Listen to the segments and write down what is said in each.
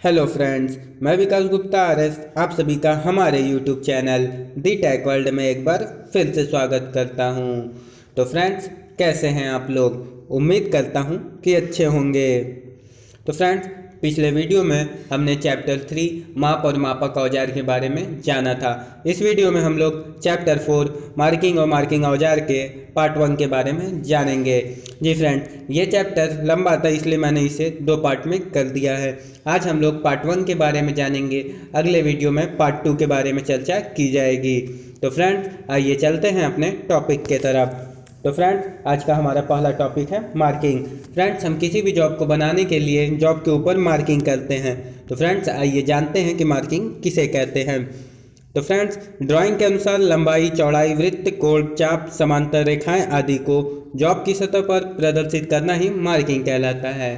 Hello friends, मैं विकास Gupta RS आप सभी का हमारे यूट्यूब चैनल दी टेक वर्ल्ड में एक बार फिर से स्वागत करता हूं। तो फ्रेंड्स, कैसे हैं आप लोग? उम्मीद करता हूं कि अच्छे होंगे। तो फ्रेंड्स, पिछले वीडियो में हमने चैप्टर 3 माप और मापक औजार के बारे में जाना था। इस वीडियो में हम लोग चैप्टर 4 मार्किंग और मार्किंग औजार के पार्ट 1 के बारे में जानेंगे। जी फ्रेंड्स, ये चैप्टर लंबा था इसलिए मैंने इसे 2 पार्ट में कर दिया है। आज हम लोग पार्ट 1 के बारे में जानेंगे, अगले वीडियो में पार्ट 2 के बारे में चर्चा की जाएगी। तो फ्रेंड्स, आइए चलते हैं अपने टॉपिक के तरफ। तो फ्रेंड्स, आज का हमारा पहला टॉपिक है मार्किंग। फ्रेंड्स, हम किसी भी जॉब को बनाने के लिए जॉब के ऊपर मार्किंग करते हैं। तो फ्रेंड्स, आइए जानते हैं कि मार्किंग किसे कहते हैं। तो फ्रेंड्स, ड्राइंग के अनुसार लंबाई, चौड़ाई, वृत्त, कोण, चाप, समांतर रेखाएं आदि को जॉब की सतह पर प्रदर्शित करना ही मार्किंग कहलाता है।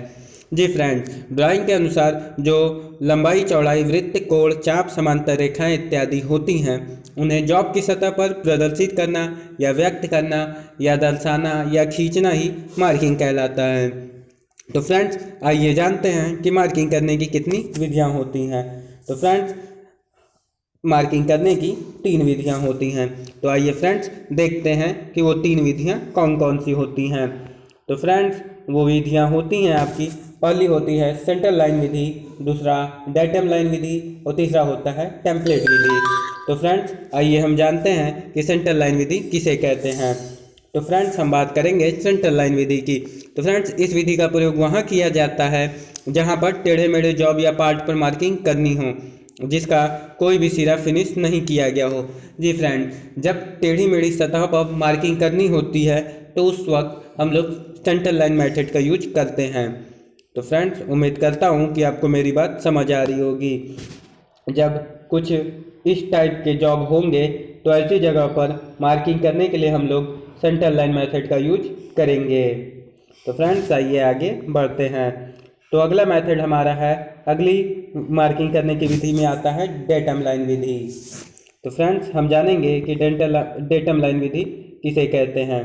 जी फ्रेंड्स, ड्राइंग के अनुसार जो लंबाई, चौड़ाई, वृत्त, कोण, चाप, समांतर रेखाएं इत्यादि होती हैं, उन्हें जॉब की सतह पर प्रदर्शित करना या व्यक्त करना या दर्शाना या खींचना ही मार्किंग कहलाता है। तो फ्रेंड्स, आइए जानते हैं कि मार्किंग करने की कितनी विधियां होती हैं। तो फ्रेंड्स, मार्किंग करने की 3 विधियां होती हैं। तो आइए फ्रेंड्स देखते हैं कि वो 3 विधियां कौन कौन सी होती हैं। तो फ्रेंड्स, वो विधियां होती हैं आपकी, पहली होती है सेंट्रल लाइन विधि, दूसरा डेटम लाइन विधि और तीसरा होता है टेम्पलेट विधि। तो फ्रेंड्स, आइए हम जानते हैं कि सेंट्रल लाइन विधि किसे कहते हैं। तो फ्रेंड्स, हम बात करेंगे सेंट्रल लाइन विधि की। तो फ्रेंड्स, इस विधि का प्रयोग वहाँ किया जाता है जहाँ पर टेढ़े मेढ़े जॉब या पार्ट पर मार्किंग करनी हो जिसका कोई भी सिरा फिनिश नहीं किया गया हो। जी फ्रेंड्स, जब टेढ़ी मेढ़ी सतह पर मार्किंग करनी होती है तो उस वक्त हम लोग सेंट्रल लाइन मेथड का यूज करते हैं। तो फ्रेंड्स, उम्मीद करता हूँ कि आपको मेरी बात समझ आ रही होगी। जब कुछ इस टाइप के जॉब होंगे तो ऐसी जगह पर मार्किंग करने के लिए हम लोग सेंट्रल लाइन मेथड का यूज करेंगे। तो फ्रेंड्स, आइए आगे बढ़ते हैं। तो अगला मेथड हमारा है, अगली मार्किंग करने की विधि में आता है डेटम लाइन विधि। तो फ्रेंड्स, हम जानेंगे कि डेटम लाइन विधि किसे कहते हैं।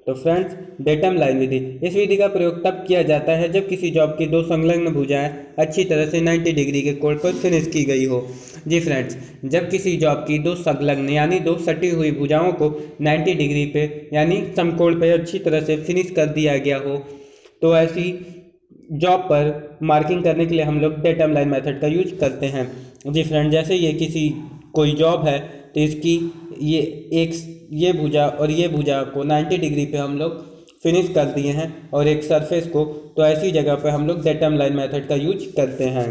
तो फ्रेंड्स, डेटम लाइन विधि, इस विधि का प्रयोग तब किया जाता है जब किसी जॉब की 2 संलग्न भुजाएं अच्छी तरह से 90 डिग्री के कोण पर फिनिश की गई हो। जी फ्रेंड्स, जब किसी जॉब की 2 संलग्न यानी 2 सटी हुई भुजाओं को 90 डिग्री पे यानी समकोण पे अच्छी तरह से फिनिश कर दिया गया हो, तो ऐसी जॉब पर मार्किंग करने के लिए हम लोग डेटम लाइन मेथड का यूज करते हैं। जी फ्रेंड, जैसे ये किसी कोई जॉब है तो इसकी ये भुजा और ये भुजा को 90 डिग्री पे हम लोग फिनिश कर दिए हैं और एक सरफेस को, तो ऐसी जगह पे हम लोग डेटम लाइन मेथड का यूज करते हैं।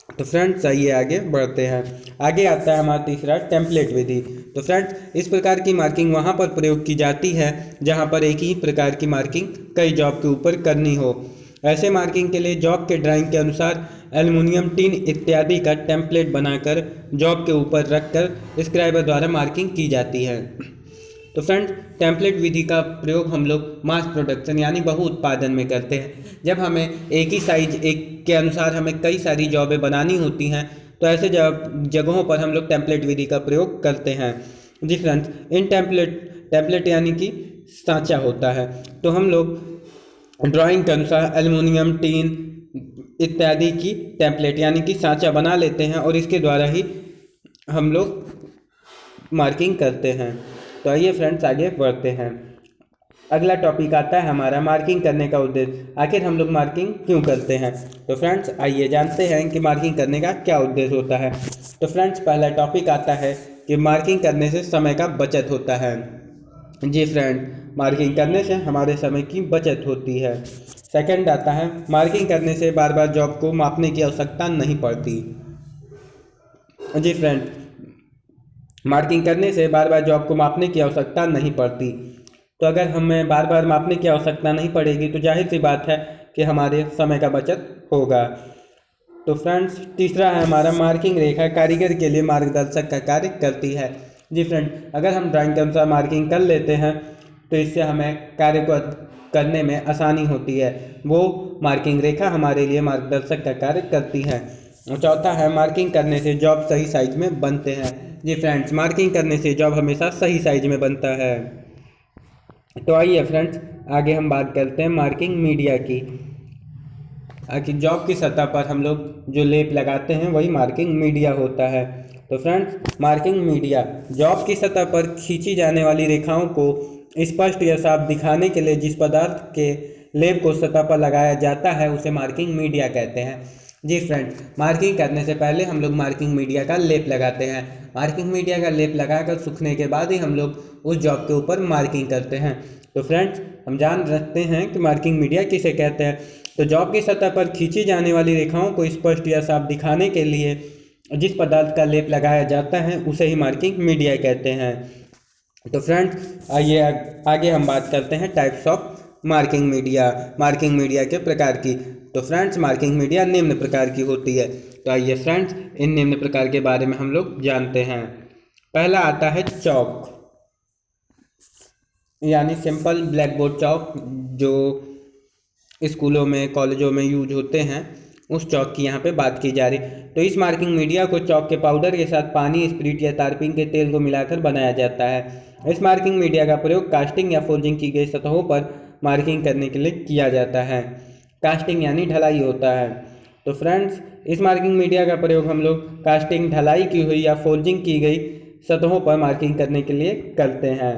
तो फ्रेंड्स, आइए आगे बढ़ते हैं। आगे आता है हमारा तीसरा टेम्पलेट विधि। तो फ्रेंड्स, इस प्रकार की मार्किंग वहाँ पर प्रयोग की जाती है जहाँ पर एक ही प्रकार की मार्किंग कई जॉब के ऊपर करनी हो। ऐसे मार्किंग के लिए जॉब के ड्राइंग के अनुसार एल्युमिनियम, टीन इत्यादि का टेम्पलेट बनाकर जॉब के ऊपर रखकर स्क्राइबर द्वारा मार्किंग की जाती है। तो फ्रेंड्स, टेम्पलेट विधि का प्रयोग हम लोग मास प्रोडक्शन यानी बहु उत्पादन में करते हैं। जब हमें एक ही साइज एक के अनुसार हमें कई सारी जॉबें बनानी होती हैं तो ऐसे जगहों पर हम लोग टेम्पलेट विधि का प्रयोग करते हैं। जी फ्रेंड्स, इन टेम्पलेट यानी कि सांचा होता है, तो हम लोग ड्राइंग के अनुसार एल्युमिनियम, टीन इत्यादि की टेम्पलेट यानी कि सांचा बना लेते हैं और इसके द्वारा ही हम लोग मार्किंग करते हैं। तो आइए फ्रेंड्स, आगे बढ़ते हैं। अगला टॉपिक आता है हमारा मार्किंग करने का उद्देश्य। आखिर हम लोग मार्किंग क्यों करते हैं? तो फ्रेंड्स, आइए जानते हैं कि मार्किंग करने का क्या उद्देश्य होता है। तो फ्रेंड्स, पहला टॉपिक आता है कि मार्किंग करने से समय का बचत होता है। जी फ्रेंड, मार्किंग करने से हमारे समय की बचत होती है। सेकंड आता है, मार्किंग करने से बार बार जॉब को मापने की आवश्यकता नहीं पड़ती। जी फ्रेंड, मार्किंग करने से बार बार जॉब को मापने की आवश्यकता नहीं पड़ती। तो अगर हमें बार बार मापने की आवश्यकता नहीं पड़ेगी तो जाहिर सी बात है कि हमारे समय का बचत होगा। तो फ्रेंड्स, तीसरा है हमारा, मार्किंग रेखा कारीगर के लिए मार्गदर्शक का कार्य करती है। जी फ्रेंड, अगर हम ड्राइंग के अनुसार मार्किंग कर लेते हैं तो इससे हमें कार्य को करने में आसानी होती है। वो मार्किंग रेखा हमारे लिए मार्गदर्शक का कार्य करती है। चौथा है, मार्किंग करने से जॉब सही साइज में बनते हैं। जी फ्रेंड्स, मार्किंग करने से जॉब हमेशा सही साइज में बनता है। तो आइए फ्रेंड्स, आगे हम बात करते हैं मार्किंग मीडिया की। कि जॉब की सतह पर हम लोग जो लेप लगाते हैं वही मार्किंग मीडिया होता है। तो फ्रेंड्स, मार्किंग मीडिया जॉब की सतह पर खींची जाने वाली रेखाओं को स्पष्ट या साफ दिखाने के लिए जिस पदार्थ के लेप को सतह पर लगाया जाता है उसे मार्किंग मीडिया कहते हैं। जी फ्रेंड्स, मार्किंग करने से पहले हम लोग मार्किंग मीडिया का लेप लगाते हैं। मार्किंग मीडिया का लेप लगाकर सूखने के बाद ही हम लोग उस जॉब के ऊपर मार्किंग करते हैं। तो फ्रेंड्स, हम जान रखते हैं कि मार्किंग मीडिया किसे कहते हैं। तो जॉब की सतह पर खींची जाने वाली रेखाओं को स्पष्ट या साफ दिखाने के लिए जिस पदार्थ का लेप लगाया जाता है उसे ही मार्किंग मीडिया कहते हैं। तो फ्रेंड्स, आइए आगे हम बात करते हैं टाइप्स ऑफ मार्किंग मीडिया के प्रकार की। तो फ्रेंड्स, मार्किंग मीडिया निम्न प्रकार की होती है। तो आइए फ्रेंड्स, इन निम्न प्रकार के बारे में हम लोग जानते हैं। पहला आता है चौक, यानी सिंपल ब्लैक बोर्ड चौक, जो स्कूलों में कॉलेजों में यूज होते हैं, उस चौक की यहाँ पे बात की जा रही। तो इस मार्किंग मीडिया को चौक के पाउडर के साथ पानी, स्पिरिट या तारपीन के तेल को मिलाकर बनाया जाता है। इस मार्किंग मीडिया का प्रयोग कास्टिंग या फोर्जिंग की गई सतहों पर मार्किंग करने के लिए किया जाता है। कास्टिंग यानी ढलाई होता है। तो फ्रेंड्स, इस मार्किंग मीडिया का प्रयोग हम लोग कास्टिंग, ढलाई की हुई या फोर्जिंग की गई सतहों पर मार्किंग करने के लिए करते हैं।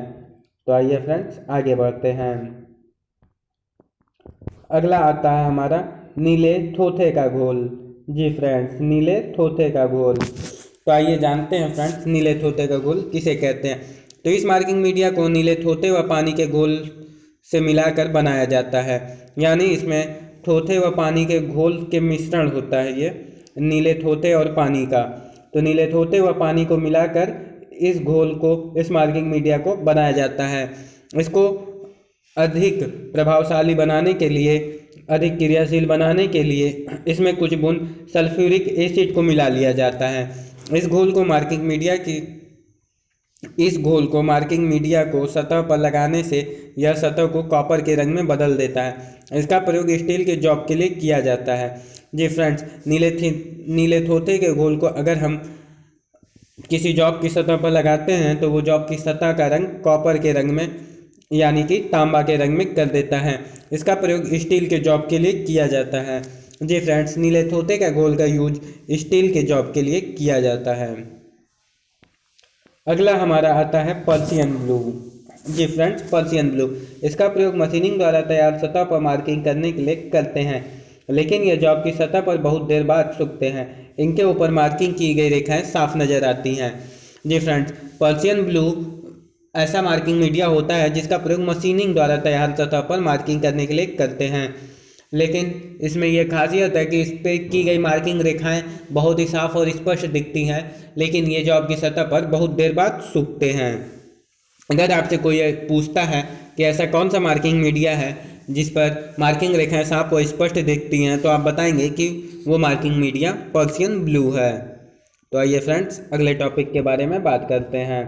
तो आइए फ्रेंड्स, आगे बढ़ते हैं। अगला आता है हमारा नीले थोथे का घोल। जी फ्रेंड्स, नीले थोथे का घोल। तो आइए जानते हैं फ्रेंड्स, नीले थोथे का घोल किसे कहते हैं। तो इस मार्किंग मीडिया को नीले थोथे व पानी के घोल से मिलाकर बनाया जाता है, यानी इसमें थोथे व पानी के घोल के मिश्रण होता है, ये नीले थोथे और पानी का। तो नीले थोथे व पानी को मिलाकर इस घोल को, इस मार्किंग मीडिया को बनाया जाता है। इसको अधिक प्रभावशाली बनाने के लिए, अधिक क्रियाशील बनाने के लिए इसमें कुछ बूंद सल्फ्यूरिक एसिड को मिला लिया जाता है। इस घोल को मार्किंग मीडिया को सतह पर लगाने से यह सतह को कॉपर के रंग में बदल देता है। इसका प्रयोग स्टील के जॉब के लिए किया जाता है। जी फ्रेंड्स, नीले थोथे के घोल को अगर हम किसी जॉब की सतह पर लगाते हैं तो वो जॉब की सतह का रंग कॉपर के रंग में, यानी कि तांबा के रंग में कर देता है। इसका प्रयोग स्टील के जॉब के लिए किया जाता है। जी फ्रेंड्स, नीले थोथे का घोल का यूज स्टील के जॉब के लिए किया जाता है। अगला हमारा आता है पर्शियन ब्लू। जी फ्रेंड्स, पर्शियन ब्लू, इसका प्रयोग मशीनिंग द्वारा तैयार सतह पर मार्किंग करने के लिए करते हैं, लेकिन यह जॉब की सतह पर बहुत देर बाद सूखते हैं। इनके ऊपर मार्किंग की गई रेखाएं साफ नजर आती हैं। जी फ्रेंड्स, पर्शियन ब्लू ऐसा मार्किंग मीडिया होता है जिसका प्रयोग मशीनिंग द्वारा तैयार सतह पर मार्किंग करने के लिए करते हैं, लेकिन इसमें यह खासियत है कि इस पर की गई मार्किंग रेखाएं बहुत ही साफ और स्पष्ट दिखती हैं, लेकिन ये जॉब की सतह पर बहुत देर बाद सूखते हैं। अगर आपसे कोई पूछता है कि ऐसा कौन सा मार्किंग मीडिया है जिस पर मार्किंग रेखाएं साफ और स्पष्ट दिखती हैं, तो आप बताएंगे कि वो मार्किंग मीडिया पर्शियन ब्लू है। तो आइए फ्रेंड्स, अगले टॉपिक के बारे में बात करते हैं।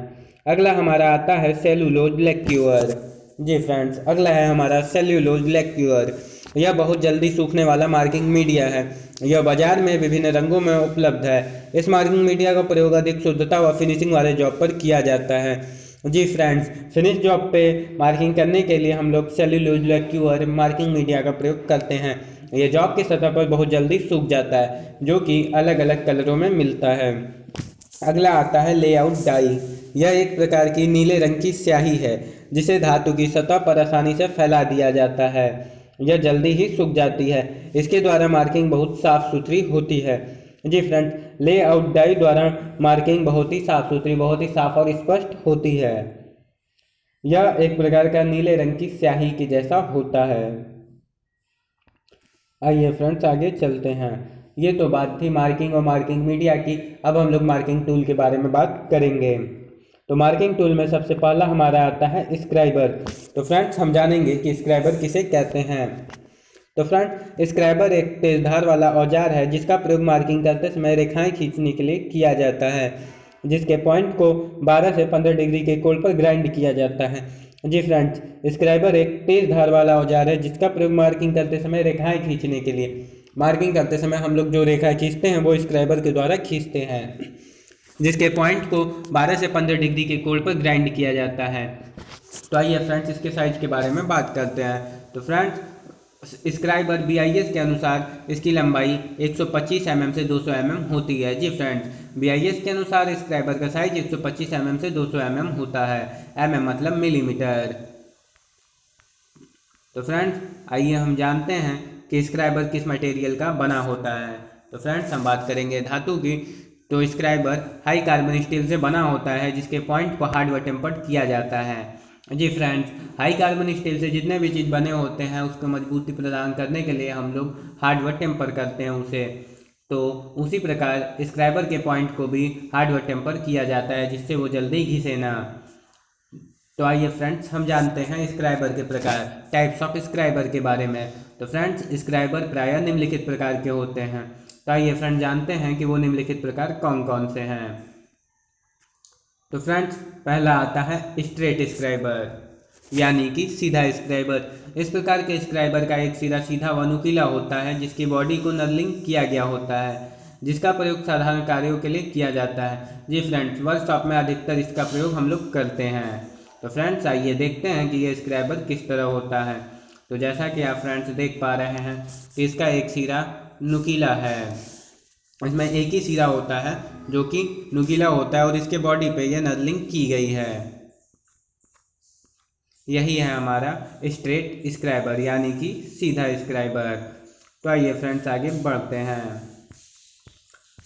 अगला हमारा आता है सेल्यूलोज लैक्यूअर। जी फ्रेंड्स, अगला है हमारा सेल्यूलोज लैक्यूअर। यह बहुत जल्दी सूखने वाला मार्किंग मीडिया है। यह बाजार में विभिन्न रंगों में उपलब्ध है। इस मार्किंग मीडिया का प्रयोग अधिक शुद्धता व फिनिशिंग वाले जॉब पर किया जाता है। जी फ्रेंड्स, फिनिश जॉब पे मार्किंग करने के लिए हम लोग सेल्यूलोज लैक्यूअर मार्किंग मीडिया का प्रयोग करते हैं। यह जॉब की सतह पर बहुत जल्दी सूख जाता है, जो कि अलग अलग कलरों में मिलता है। अगला आता है लेआउट डाई। यह एक प्रकार की नीले रंग की स्याही है जिसे धातु की सतह पर आसानी से फैला दिया जाता है। यह जल्दी ही सूख जाती है। इसके द्वारा मार्किंग बहुत साफ सुथरी होती है। जी फ्रेंड्स, लेआउट डाई द्वारा मार्किंग बहुत ही साफ सुथरी, बहुत ही साफ और स्पष्ट होती है। यह एक प्रकार का नीले रंग की स्याही के जैसा होता है। आइए फ्रेंड्स, आगे चलते हैं। ये तो बात थी मार्किंग और मार्किंग मीडिया की। अब हम लोग मार्किंग टूल के बारे में बात करेंगे। तो मार्किंग टूल में सबसे पहला हमारा आता है स्क्राइबर। तो फ्रेंड्स, हम जानेंगे कि स्क्राइबर किसे कहते हैं। तो फ्रेंड्स, स्क्राइबर एक तेजधार वाला औजार है जिसका प्रयोग मार्किंग करते समय रेखाएं खींचने के लिए किया जाता है, जिसके पॉइंट को 12 से 15 डिग्री के कोण पर ग्राइंड किया जाता है। जी फ्रेंड्स, स्क्राइबर एक तेज धार वाला औजार है जिसका प्रयोग मार्किंग करते समय रेखाएं खींचने के लिए, मार्किंग करते समय हम लोग जो रेखा खींचते हैं वो स्क्राइबर के द्वारा खींचते हैं, जिसके पॉइंट को 12 से 15 डिग्री के कोण पर ग्राइंड किया जाता है। तो आइए फ्रेंड्स, इसके साइज के बारे में बात करते हैं। तो फ्रेंड्स, स्क्राइबर BIS के अनुसार इसकी लंबाई 125 mm से 200 mm होती है। जी फ्रेंड्स, BIS के अनुसार स्क्राइबर का साइज 125 mm से 200 mm होता है। mm मतलब मिलीमीटर। तो फ्रेंड्स, आइए हम जानते हैं कि स्क्राइबर किस मटेरियल का बना होता है। तो फ्रेंड्स, हम बात करेंगे धातु की। तो स्क्राइबर हाई कार्बन स्टील से बना होता है, जिसके पॉइंट को हार्ड व टेम्पर्ड किया जाता है। जी फ्रेंड्स, हाई कार्बन स्टील से जितने भी चीज़ बने होते हैं उसको मजबूती प्रदान करने के लिए हम लोग हार्ड व टेम्पर करते हैं उसे। तो उसी प्रकार स्क्राइबर के पॉइंट को भी हार्ड व टेम्पर किया जाता है, जिससे वो जल्दी घिसे ना। तो आइए फ्रेंड्स, हम जानते हैं स्क्राइबर के प्रकार, टाइप्स ऑफ स्क्राइबर के बारे में। तो फ्रेंड्स, स्क्राइबर प्रायः निम्नलिखित प्रकार के होते हैं। तो आइए फ्रेंड्स, जानते हैं कि वो निम्नलिखित प्रकार कौन कौन से हैं। तो फ्रेंड्स, पहला आता है स्ट्रेट स्क्राइबर, यानी कि सीधा स्क्राइबर। इस प्रकार के स्क्राइबर का एक सिरा सीधा व नुकीला होता है, जिसकी बॉडी को नर्लिंग किया गया होता है, जिसका प्रयोग साधारण कार्यों के लिए किया जाता है। जी फ्रेंड्स, वर्कशॉप में अधिकतर इसका प्रयोग हम लोग करते हैं। तो फ्रेंड्स, आइए देखते हैं कि ये स्क्राइबर किस तरह होता है। तो जैसा कि आप फ्रेंड्स देख पा रहे हैं कि इसका एक सिरा नुकीला है। इसमें एक ही सिरा होता है जो कि नुकीला होता है और इसके बॉडी पे ये नर्लिंग की गई है। यही है हमारा स्ट्रेट स्क्राइबर, यानी कि सीधा स्क्राइबर। तो आइए फ्रेंड्स, आगे बढ़ते हैं।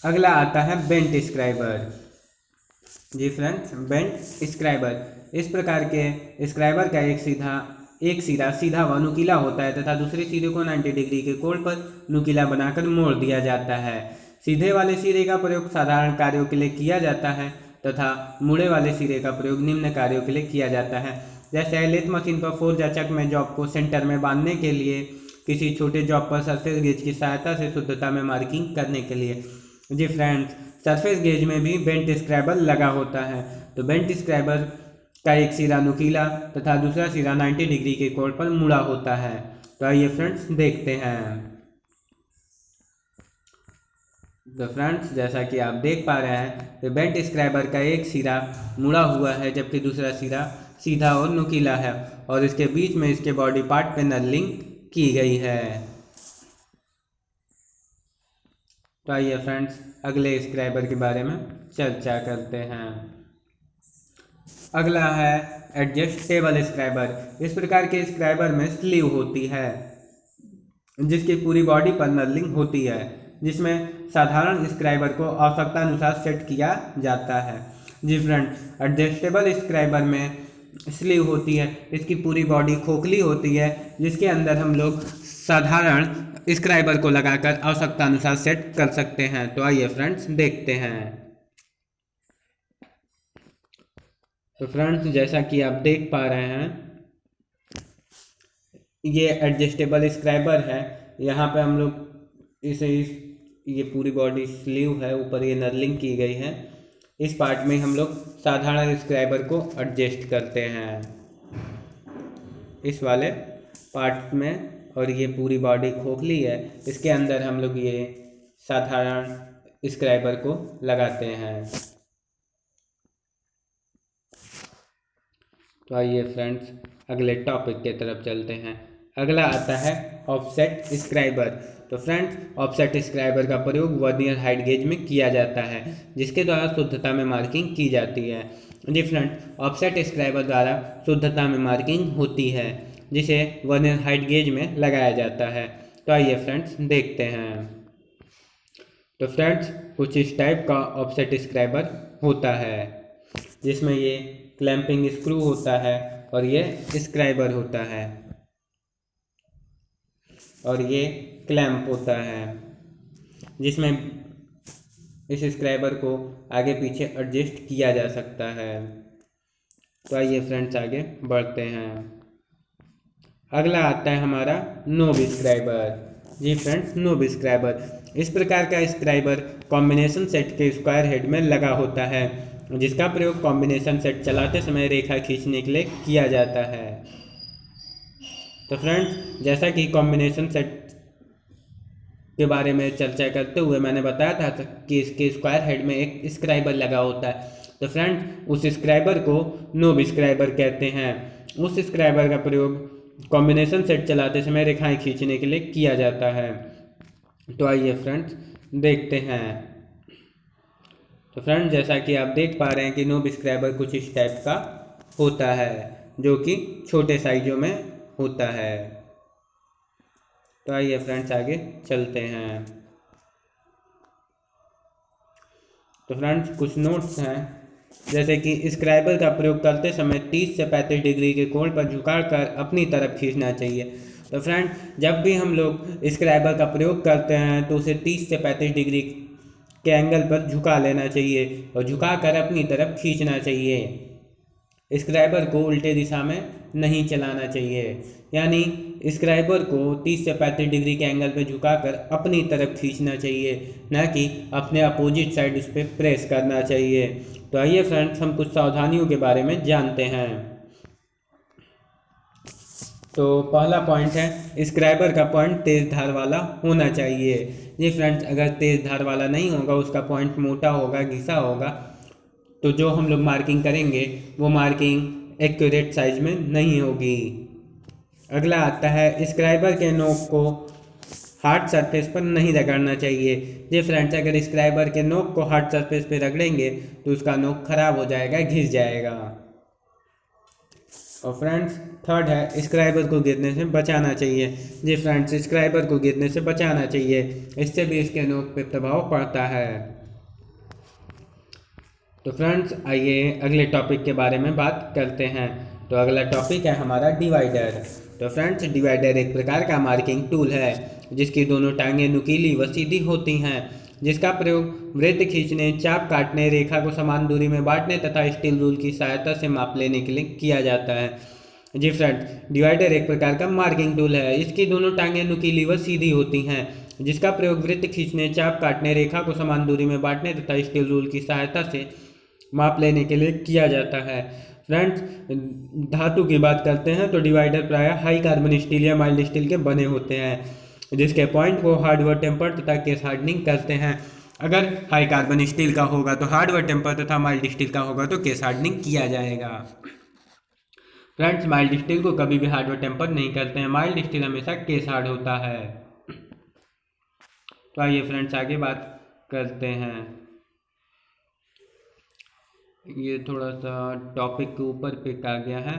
अगला आता है बेंट स्क्राइबर। जी फ्रेंड्स, बेंट स्क्राइबर, इस प्रकार के स्क्राइबर का एक सिरा सीधा व नुकीला होता है तथा दूसरे सिरे को 90 डिग्री के कोण पर नुकीला बनाकर मोड़ दिया जाता है। सीधे वाले सिरे का प्रयोग साधारण कार्यों के लिए किया जाता है तथा मुड़े वाले सिरे का प्रयोग निम्न कार्यों के लिए किया जाता है, जैसे लेथ मशीन पर फोर्ज या चक में जॉब को सेंटर में बांधने के लिए, किसी छोटे जॉब पर सरफेस गेज की सहायता से शुद्धता में मार्किंग करने के लिए। जी फ्रेंड्स, सरफेस गेज में भी बेंट स्क्राइबर लगा होता है। तो बेंट स्क्राइबर का एक सिरा नुकीला तथा दूसरा सिरा 90 डिग्री के कोण पर मुड़ा होता है। तो आइए फ्रेंड्स, देखते हैं। तो फ्रेंड्स, जैसा कि आप देख पा रहे हैं, तो बेंट स्क्राइबर का एक सिरा मुड़ा हुआ है जबकि दूसरा सिरा सीधा और नुकीला है और इसके बीच में इसके बॉडी पार्ट पे नर्लिंग की गई है। तो आइए फ्रेंड्स, अगले स्क्राइबर के बारे में चर्चा करते हैं। अगला है एडजस्टेबल स्क्राइबर। इस प्रकार के स्क्राइबर में स्लीव होती है जिसकी पूरी बॉडी पर नर्लिंग होती है, जिसमें साधारण स्क्राइबर को आवश्यकता अनुसार सेट किया जाता है। जी फ्रेंड्स, एडजस्टेबल स्क्राइबर में स्लीव होती है, इसकी पूरी बॉडी खोखली होती है, जिसके अंदर हम लोग साधारण स्क्राइबर को लगाकर आवश्यकता अनुसार सेट कर सकते हैं। तो आइए फ्रेंड्स, देखते हैं। तो फ्रेंड्स, जैसा कि आप देख पा रहे हैं, ये एडजस्टेबल स्क्राइबर है। यहाँ पे हम लोग ये पूरी बॉडी स्लीव है, ऊपर ये नर्लिंग की गई है। इस पार्ट में हम लोग साधारण स्क्राइबर को एडजस्ट करते हैं, इस वाले पार्ट में। और ये पूरी बॉडी खोखली है, इसके अंदर हम लोग ये साधारण स्क्राइबर को लगाते हैं। तो आइए फ्रेंड्स, अगले टॉपिक के तरफ चलते हैं। अगला आता है ऑफसेट स्क्राइबर। तो फ्रेंड्स, ऑफसेट स्क्राइबर का प्रयोग वर्नियर हाइट गेज में किया जाता है, जिसके द्वारा शुद्धता में मार्किंग की जाती है। जी फ्रेंड्स, ऑफसेट स्क्राइबर द्वारा शुद्धता में मार्किंग होती है, जिसे वर्नियर हाइट गेज में लगाया जाता है। तो आइए फ्रेंड्स, देखते हैं। तो फ्रेंड्स, कुछ इस टाइप का ऑफसेट स्क्राइबर होता है, जिसमें ये क्लैंपिंग स्क्रू होता है और ये स्क्राइबर होता है और ये क्लैंप होता है, जिसमें इस स्क्राइबर को आगे पीछे एडजस्ट किया जा सकता है। तो आइए फ्रेंड्स, आगे बढ़ते हैं। अगला आता है हमारा नोब स्क्राइबर। जी फ्रेंड्स, नोब स्क्राइबर, इस प्रकार का स्क्राइबर कॉम्बिनेशन सेट के स्क्वायर हेड में लगा होता है, जिसका प्रयोग कॉम्बिनेशन सेट चलाते समय रेखा खींचने के लिए किया जाता है। तो फ्रेंड्स, जैसा कि कॉम्बिनेशन सेट के बारे में चर्चा करते हुए मैंने बताया था कि इसके स्क्वायर हेड में एक स्क्राइबर लगा होता है। तो फ्रेंड्स, उस स्क्राइबर को नोब स्क्राइबर कहते हैं। उस स्क्राइबर का प्रयोग कॉम्बिनेशन सेट चलाते समय रेखाएं खींचने के लिए किया जाता है। तो आइए फ्रेंड्स देखते हैं। तो फ्रेंड्स जैसा कि आप देख पा रहे हैं कि नोब स्क्राइबर कुछ इस टाइप का होता है, जो कि छोटे साइजों में होता है। तो आइए फ्रेंड्स आगे चलते हैं। तो फ्रेंड्स कुछ नोट्स हैं, जैसे कि स्क्राइबर का प्रयोग करते समय 30 से 35 डिग्री के कोण पर झुकाकर अपनी तरफ खींचना चाहिए। तो फ्रेंड जब भी हम लोग स्क्राइबर का प्रयोग करते हैं तो उसे 30 से 35 डिग्री के एंगल पर झुका लेना चाहिए और झुकाकर अपनी तरफ खींचना चाहिए। स्क्राइबर को उल्टे दिशा में नहीं चलाना चाहिए, यानी स्क्राइबर को 30 से 35 डिग्री के एंगल पर झुकाकर अपनी तरफ खींचना चाहिए, न कि अपने अपोजिट साइड उस पर प्रेस करना चाहिए। तो आइए फ्रेंड्स हम कुछ सावधानियों के बारे में जानते हैं। तो पहला पॉइंट है, स्क्राइबर का पॉइंट तेज धार वाला होना चाहिए। जी फ्रेंड्स, अगर तेज धार वाला नहीं होगा, उसका पॉइंट मोटा होगा, घिसा होगा, तो जो हम लोग मार्किंग करेंगे वो मार्किंग एक्यूरेट साइज में नहीं होगी। अगला आता है, स्क्राइबर के नोक को हार्ड सरफेस पर नहीं रगड़ना चाहिए। जी फ्रेंड्स, अगर स्क्राइबर के नोक को हार्ड सरफेस पर रगड़ेंगे तो उसका नोक खराब हो जाएगा, घिस जाएगा। और फ्रेंड्स थर्ड है, स्क्राइबर को गिरने से बचाना चाहिए। जी फ्रेंड्स, स्क्राइबर को गिरने से बचाना चाहिए, इससे भी इसके नोक पे प्रभाव पड़ता है। तो फ्रेंड्स आइए अगले टॉपिक के बारे में बात करते हैं। तो अगला टॉपिक है हमारा डिवाइडर। तो फ्रेंड्स डिवाइडर एक प्रकार का मार्किंग टूल है जिसकी दोनों टांगें नुकीली व सीधी होती हैं, जिसका प्रयोग वृत्त खींचने, चाप काटने, रेखा को समान दूरी में बांटने तथा स्टील रूल की सहायता से माप लेने के लिए किया जाता है। जी फ्रेंड्स, डिवाइडर एक प्रकार का मार्किंग टूल है। इसकी दोनों टांगें नुकीली व सीधी होती हैं, जिसका प्रयोग वृत्त खींचने, चाप काटने, रेखा को समान दूरी में बांटने तथा स्टील रूल की सहायता से माप लेने के लिए किया जाता है। फ्रेंड्स धातु की बात करते हैं तो डिवाइडर प्रायः हाई कार्बन स्टील या माइल्ड स्टील के बने होते हैं, जिसके पॉइंट को हार्ड व टेम्पर्ड तथा केस हार्डनिंग करते हैं। अगर हाई कार्बन स्टील का होगा तो हार्ड व टेम्पर्ड तथा माइल्ड स्टील का होगा तो केस हार्डनिंग किया जाएगा। फ्रेंड्स माइल्ड स्टील को कभी भी हार्ड व टेम्पर्ड नहीं करते हैं, माइल्ड स्टील हमेशा केस हार्ड होता है। तो आइए फ्रेंड्स आगे बात करते हैं। ये थोड़ा सा टॉपिक के ऊपर पिक आ गया है।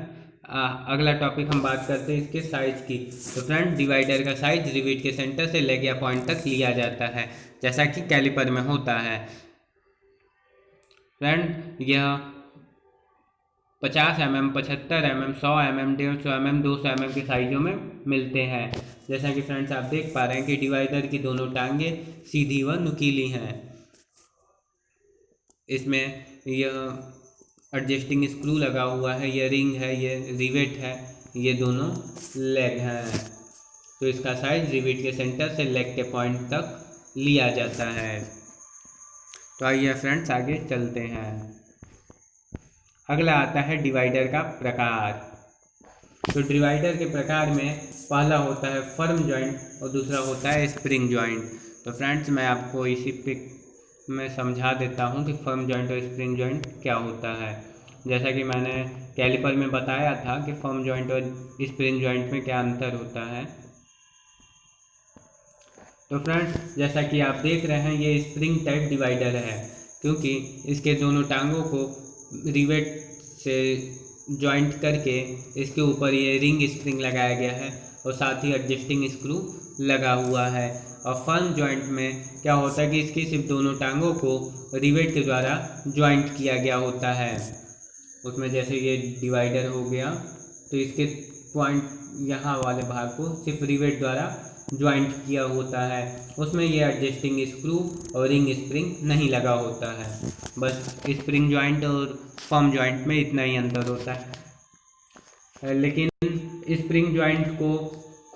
अगला टॉपिक हम बात करते हैं इसके साइज की। तो फ्रेंड डिवाइडर का साइज रिवेट के सेंटर से लेग या पॉइंट तक लिया जाता है, जैसा कि कैलिपर में होता है। फ्रेंड यह 50 mm, 75 mm, 100 mm, 150 mm, 200 mm के साइजों में मिलते हैं। जैसा कि फ्रेंड्स आप देख पा रहे हैं कि डिवाइडर की दोनों टांगें सीधी व नुकीली हैं। इसमें यह एडजस्टिंग स्क्रू लगा हुआ है, यह रिंग है, ये रिवेट है, ये दोनों लेग हैं। तो इसका साइज रिवेट के सेंटर से लेग के पॉइंट तक लिया जाता है। तो आइए फ्रेंड्स आगे चलते हैं। अगला आता है डिवाइडर का प्रकार। तो डिवाइडर के प्रकार में पहला होता है फर्म जॉइंट और दूसरा होता है स्प्रिंग जॉइंट। तो फ्रेंड्स मैं आपको इसी पिक में समझा देता हूं कि फर्म जॉइंट और स्प्रिंग जॉइंट क्या होता है। जैसा कि मैंने कैलिपर में बताया था कि फर्म जॉइंट और स्प्रिंग जॉइंट में क्या अंतर होता है। तो फ्रेंड्स जैसा कि आप देख रहे हैं ये स्प्रिंग टाइप डिवाइडर है, क्योंकि इसके दोनों टांगों को रिवेट से जॉइंट करके इसके ऊपर ये रिंग स्प्रिंग लगाया गया है और साथ ही एडजस्टिंग स्क्रू लगा हुआ है। और फर्म जॉइंट में क्या होता है कि इसकी सिर्फ दोनों टांगों को रिवेट के द्वारा जॉइंट किया गया होता है। उसमें जैसे ये डिवाइडर हो गया तो इसके पॉइंट यहाँ वाले भाग को सिर्फ रिवेट द्वारा ज्वाइंट किया होता है, उसमें ये एडजस्टिंग स्क्रू और रिंग स्प्रिंग नहीं लगा होता है। बस स्प्रिंग जॉइंट और फर्म जॉइंट में इतना ही अंतर होता है। लेकिन स्प्रिंग जॉइंट को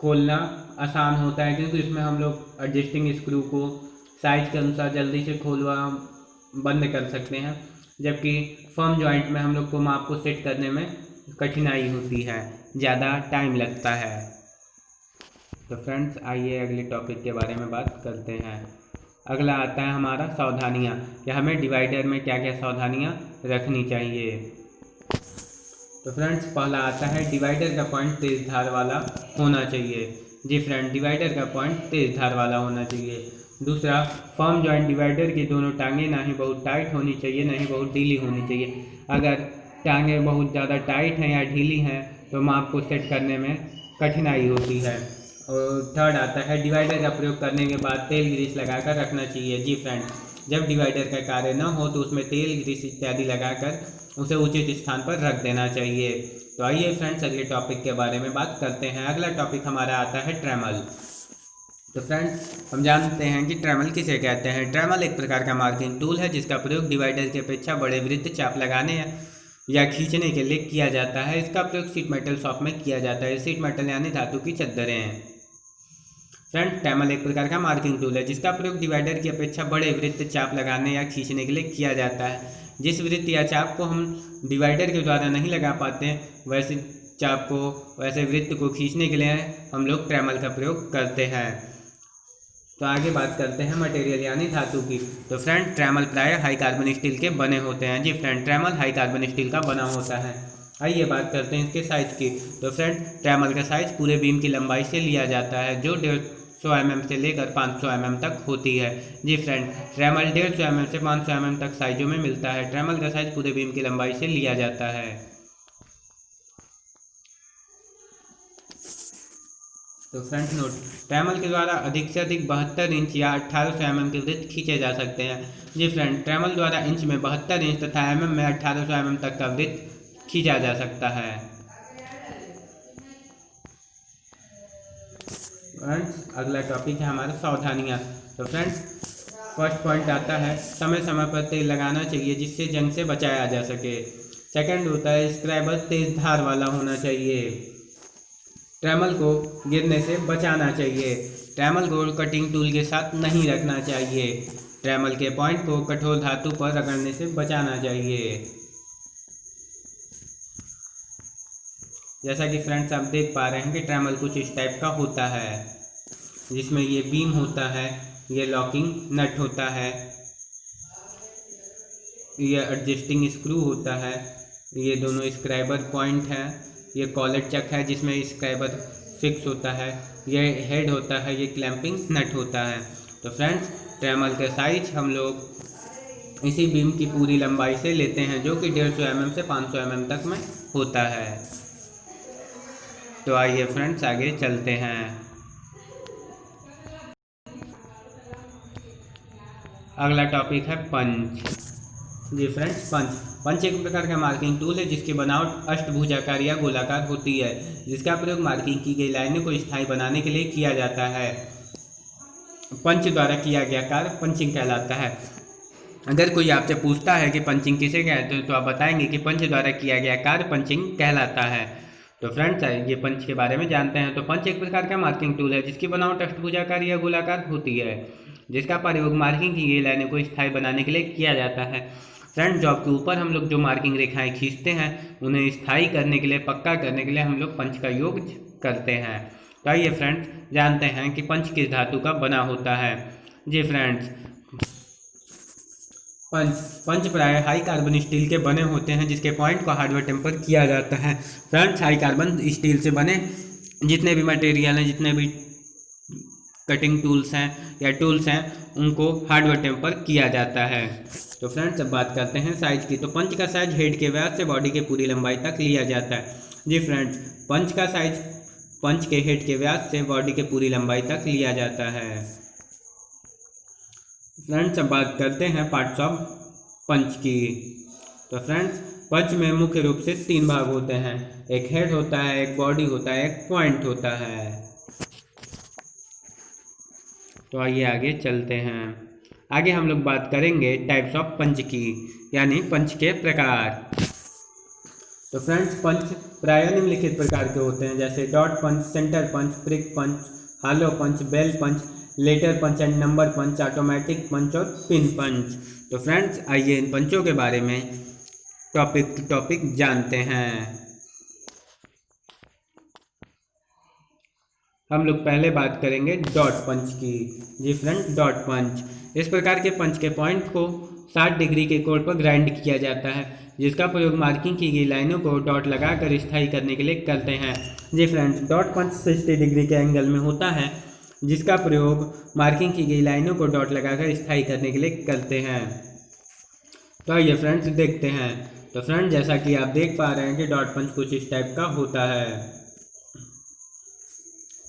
खोलना आसान होता है, क्योंकि इसमें हम लोग एडजस्टिंग स्क्रू को साइज के अनुसार जल्दी से खोलवा बंद कर सकते हैं, जबकि फर्म जॉइंट में हम लोग को माप को सेट करने में कठिनाई होती है, ज़्यादा टाइम लगता है। तो फ्रेंड्स आइए अगले टॉपिक के बारे में बात करते हैं। अगला आता है हमारा सावधानियाँ, कि हमें डिवाइडर में क्या क्या सावधानियाँ रखनी चाहिए। तो फ्रेंड्स पहला आता है डिवाइडर का पॉइंट तेज धार वाला होना चाहिए। जी फ्रेंड, डिवाइडर का पॉइंट तेज धार वाला होना चाहिए। दूसरा, फर्म जॉइंट डिवाइडर की दोनों टांगें ना ही बहुत टाइट होनी चाहिए ना ही बहुत ढीली होनी चाहिए। अगर टांगें बहुत ज़्यादा टाइट हैं या ढीली हैं तो माप को सेट करने में कठिनाई होती है। और थर्ड आता है डिवाइडर का प्रयोग करने के बाद तेल ग्रीस लगाकर रखना चाहिए। जी फ्रेंड, जब डिवाइडर का कार्य न हो तो उसमें तेल ग्रीस इत्यादि लगाकर उसे उचित स्थान पर रख देना चाहिए। तो आइए फ्रेंड्स अगले टॉपिक के बारे में बात करते हैं। अगला टॉपिक हमारा आता है ट्रेमल। तो फ्रेंड्स हम जानते हैं कि ट्रेमल किसे कहते हैं। ट्रेमल एक प्रकार का मार्किंग टूल है जिसका प्रयोग डिवाइडर की अपेक्षा बड़े वृत्त चाप लगाने या खींचने के लिए किया जाता है। इसका प्रयोग शीट मेटल शॉप में किया जाता है। शीट मेटल यानी धातु की चद्दरें हैं। फ्रेंड, ट्रेमल एक प्रकार का मार्किंग टूल है जिसका प्रयोग डिवाइडर की अपेक्षा बड़े वृत्त चाप लगाने या खींचने के लिए किया जाता है। जिस वृत्त या चाप को हम डिवाइडर के द्वारा नहीं लगा पाते वैसे चाप को वैसे वृत्त को खींचने के लिए हम लोग ट्रेमल का प्रयोग करते हैं। तो आगे बात करते हैं मटेरियल यानी धातु की। तो फ्रेंड, ट्रेमल प्रायः हाई कार्बन स्टील के बने होते हैं। जी फ्रेंड, ट्रेमल हाई कार्बन स्टील का बना होता है। आइए बात करते हैं इसके साइज़ की। तो फ्रेंड, ट्रेमल का साइज़ पूरे बीम की लंबाई से लिया जाता है जो 150 mm से लेकर 500 mm तक होती है। जी फ्रेंड, ट्रेमल 150 mm से 500 mm तक साइजों में मिलता है। ट्रेमल का साइज पूरे बीम की लंबाई से लिया जाता है। तो फ्रंट नोट, ट्रेमल के द्वारा अधिक से अधिक 72 इंच या 1800 mm के वृत्त खींचे जा सकते हैं। जी फ्रेंड, ट्रेमल द्वारा इंच में 72 इंच तथा mm में 1800 mm तक का वृत्त खींचा जा सकता है। फ्रेंड्स, अगला टॉपिक है हमारा सावधानियाँ। तो फ्रेंड्स, फर्स्ट पॉइंट आता है समय समय पर तेल लगाना चाहिए जिससे जंग से बचाया जा सके। सेकंड होता है स्क्रैबर तेज धार वाला होना चाहिए। ट्रेमल को गिरने से बचाना चाहिए। ट्रेमल को कटिंग टूल के साथ नहीं रखना चाहिए। ट्रेमल के पॉइंट को कठोर धातु पर रगड़ने से बचाना चाहिए। जैसा कि फ्रेंड्स आप देख पा रहे हैं कि ट्रेमल कुछ इस टाइप का होता है जिसमें ये बीम होता है, ये लॉकिंग नट होता है, ये एडजस्टिंग स्क्रू होता है, ये दोनों स्क्राइबर पॉइंट हैं, ये कॉलर चक है जिसमें स्क्राइबर फिक्स होता है, ये हेड होता है, ये क्लैंपिंग नट होता है। तो फ्रेंड्स, ट्रेमल का साइज हम लोग इसी बीम की पूरी लंबाई से लेते हैं जो कि 150 mm से 500 mm तक में होता है। तो आइए फ्रेंड्स आगे चलते हैं। अगला टॉपिक है पंच। जी फ्रेंड्स, पंच एक प्रकार का मार्किंग टूल है जिसकी बनावट अष्टभुजाकार या गोलाकार होती है जिसका प्रयोग मार्किंग की गई लाइनों को स्थायी बनाने के लिए किया जाता है। पंच द्वारा किया गया कार्य पंचिंग कहलाता है। अगर कोई आपसे पूछता है कि पंचिंग किसे कहते हैं तो आप बताएंगे कि पंच द्वारा किया गया कार्य पंचिंग कहलाता है। तो फ्रेंड्स, ये पंच के बारे में जानते हैं। तो पंच एक प्रकार का मार्किंग टूल है जिसकी बनावट अष्टभुजाकार या गोलाकार होती है जिसका प्रयोग मार्किंग की गई लाइनों को स्थायी बनाने के लिए किया जाता है। फ्रेंड, जॉब के ऊपर हम लोग जो मार्किंग रेखाएं खींचते हैं उन्हें स्थायी करने के लिए, पक्का करने के लिए हम लोग पंच का यूज करते हैं। तो आइए फ्रेंड्स जानते हैं कि पंच किस धातु का बना होता है। जी फ्रेंड्स, पंच प्राय हाई कार्बन स्टील के बने होते हैं जिसके पॉइंट को हार्डवेयर टेम्पर किया जाता है। फ्रेंड्स, हाई कार्बन स्टील से बने जितने भी मटेरियल हैं, जितने भी कटिंग टूल्स हैं या टूल्स हैं, उनको हार्डवेयर टेम्पर किया जाता है। तो फ्रेंड्स, अब बात करते हैं साइज की। तो पंच का साइज हेड के व्यास से बॉडी के पूरी लंबाई तक लिया जाता है। जी फ्रेंड्स, पंच का साइज पंच के हेड के व्यास से बॉडी के पूरी लंबाई तक लिया जाता है। फ्रेंड्स, अब बात करते हैं पार्ट्स ऑफ पंच की। तो फ्रेंड्स, पंच में मुख्य रूप से 3 भाग होते हैं। एक हेड होता है, एक बॉडी होता है, एक पॉइंट होता है। तो आइए आगे चलते हैं। आगे हम लोग बात करेंगे टाइप्स ऑफ पंच की, यानी पंच के प्रकार। तो फ्रेंड्स, पंच प्रायः निम्नलिखित प्रकार के होते हैं जैसे dot punch, centre punch, prick punch, hollow punch, bell punch, letter punch and number punch, automatic punch और पिन पंच। तो फ्रेंड्स, आइए इन पंचों के बारे में टॉपिक जानते हैं। हम लोग पहले बात करेंगे डॉट पंच की। जी फ्रेंड, डॉट पंच इस प्रकार के पंच के पॉइंट को 60 डिग्री के कोण पर ग्राइंड किया जाता है। जिसका प्रयोग मार्किंग की गई लाइनों को डॉट लगाकर स्थायी करने के लिए करते हैं। जी फ्रेंड्स, डॉट पंच 60 डिग्री के एंगल में होता है, जिसका प्रयोग मार्किंग की गई लाइनों को डॉट लगाकर स्थायी करने के लिए करते हैं। तो आइए फ्रेंड्स देखते हैं। तो फ्रेंड्स, जैसा कि आप देख पा रहे हैं कि डॉट पंच कुछ इस टाइप का होता है,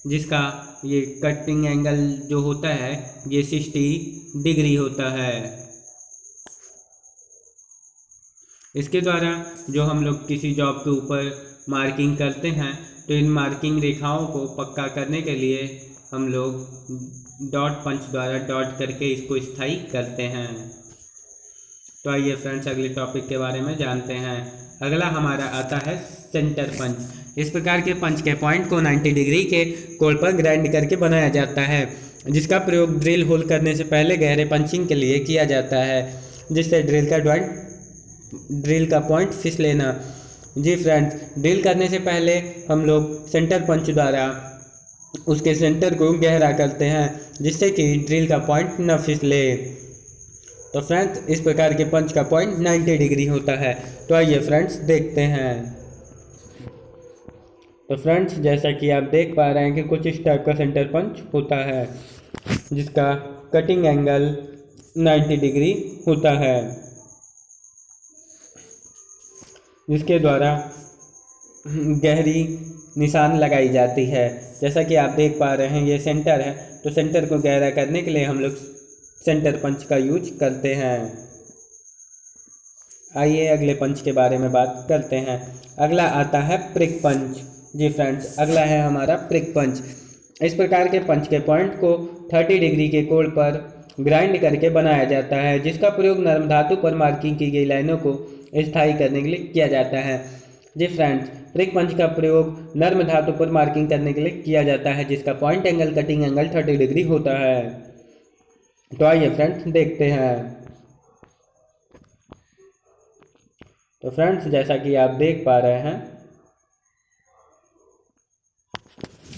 जिसका ये कटिंग एंगल जो होता है ये 60 डिग्री होता है। इसके द्वारा जो हम लोग किसी जॉब के ऊपर मार्किंग करते हैं, तो इन मार्किंग रेखाओं को पक्का करने के लिए हम लोग डॉट पंच द्वारा डॉट करके इसको स्थायी करते हैं। तो आइए फ्रेंड्स अगले टॉपिक के बारे में जानते हैं। अगला हमारा आता है सेंटर पंच। इस प्रकार के पंच के पॉइंट को 90 डिग्री के कोण पर ग्राइंड करके बनाया जाता है, जिसका प्रयोग ड्रिल होल करने से पहले गहरे पंचिंग के लिए किया जाता है, जिससे ड्रिल का पॉइंट फिस लेना। जी फ्रेंड्स, ड्रिल करने से पहले हम लोग सेंटर पंच द्वारा उसके सेंटर को गहरा करते हैं, जिससे कि ड्रिल का पॉइंट न फिसले। तो फ्रेंड्स, इस प्रकार के पंच का पॉइंट 90 डिग्री होता है। तो आइए फ्रेंड्स देखते हैं। तो फ्रेंड्स, जैसा कि आप देख पा रहे हैं कि कुछ इस टाइप का सेंटर पंच होता है, जिसका कटिंग एंगल 90 डिग्री होता है, जिसके द्वारा गहरी निशान लगाई जाती है। जैसा कि आप देख पा रहे हैं ये सेंटर है, तो सेंटर को गहरा करने के लिए हम लोग सेंटर पंच का यूज करते हैं। आइए अगले पंच के बारे में बात करते हैं। अगला आता है प्रिक पंच। जी फ्रेंड्स, अगला है हमारा प्रिक पंच। इस प्रकार के पंच के पॉइंट को 30 डिग्री के कोण पर ग्राइंड करके बनाया जाता है, जिसका प्रयोग नरम धातु पर मार्किंग की गई लाइनों को स्थायी करने के लिए किया जाता है। जी फ्रेंड्स, प्रिक पंच का प्रयोग नर्म धातु पर मार्किंग करने के लिए किया जाता है, जिसका point angle cutting angle 30 degree होता है। तो आइए फ्रेंड्स देखते हैं। तो फ्रेंड्स, जैसा कि आप देख पा रहे हैं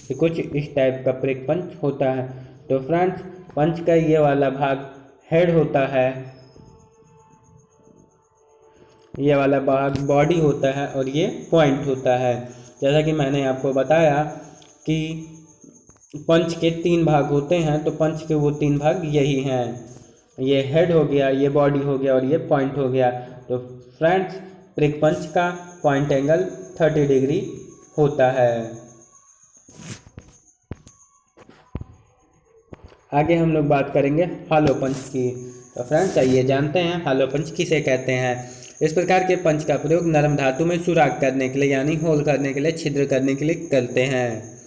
कि कुछ इस टाइप का प्रिक पंच होता है। तो फ्रेंड्स, पंच का ये वाला भाग हेड होता है, ये वाला भाग बॉडी होता है और ये पॉइंट होता है। जैसा कि मैंने आपको बताया कि पंच के 3 भाग होते हैं, तो पंच के वो 3 भाग यही हैं, ये हेड हो गया, ये बॉडी हो गया और ये पॉइंट हो गया। तो फ्रेंड्स, प्रिक पंच का पॉइंट एंगल 30 डिग्री होता है। आगे हम लोग बात करेंगे हॉलो पंच की। तो फ्रेंड्स, आइए जानते हैं हॉलो पंच किसे कहते हैं। इस प्रकार के पंच का प्रयोग नरम धातु में सुराख करने के लिए यानी होल करने के लिए, छिद्र करने के लिए करते हैं।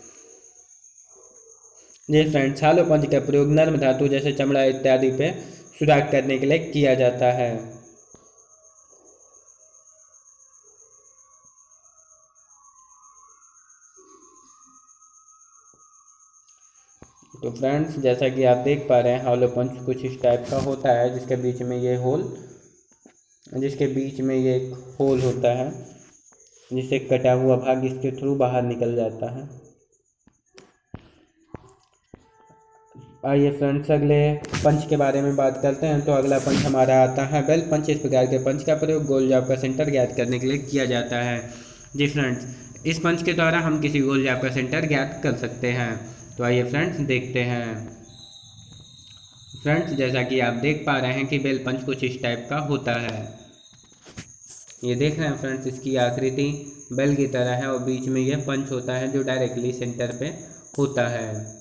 जी फ्रेंड्स, हॉलो पंच का प्रयोग नरम धातु जैसे चमड़ा इत्यादि पे सुराख करने के लिए किया जाता है। तो फ्रेंड्स, जैसा कि आप देख पा रहे हैं हॉलो पंच कुछ इस टाइप का होता है, जिसके बीच में ये एक होल होता है, जिससे कटा हुआ भाग इसके थ्रू बाहर निकल जाता है। आइए फ्रेंड्स अगले पंच के बारे में बात करते हैं। तो अगला पंच हमारा आता है बेल पंच। इस प्रकार के पंच का प्रयोग गोल जाप का सेंटर ज्ञात करने के लिए किया जाता है। जी फ्रेंड्स, इस पंच के द्वारा हम किसी गोल जाप का सेंटर ज्ञात कर सकते हैं। तो आइए फ्रेंड्स देखते हैं। फ्रेंड्स, जैसा कि आप देख पा रहे हैं कि बेल पंच कुछ इस टाइप का होता है। ये देख रहे हैं फ्रेंड्स, इसकी आकृति बेल की तरह है और बीच में यह पंच होता है जो डायरेक्टली सेंटर पे होता है।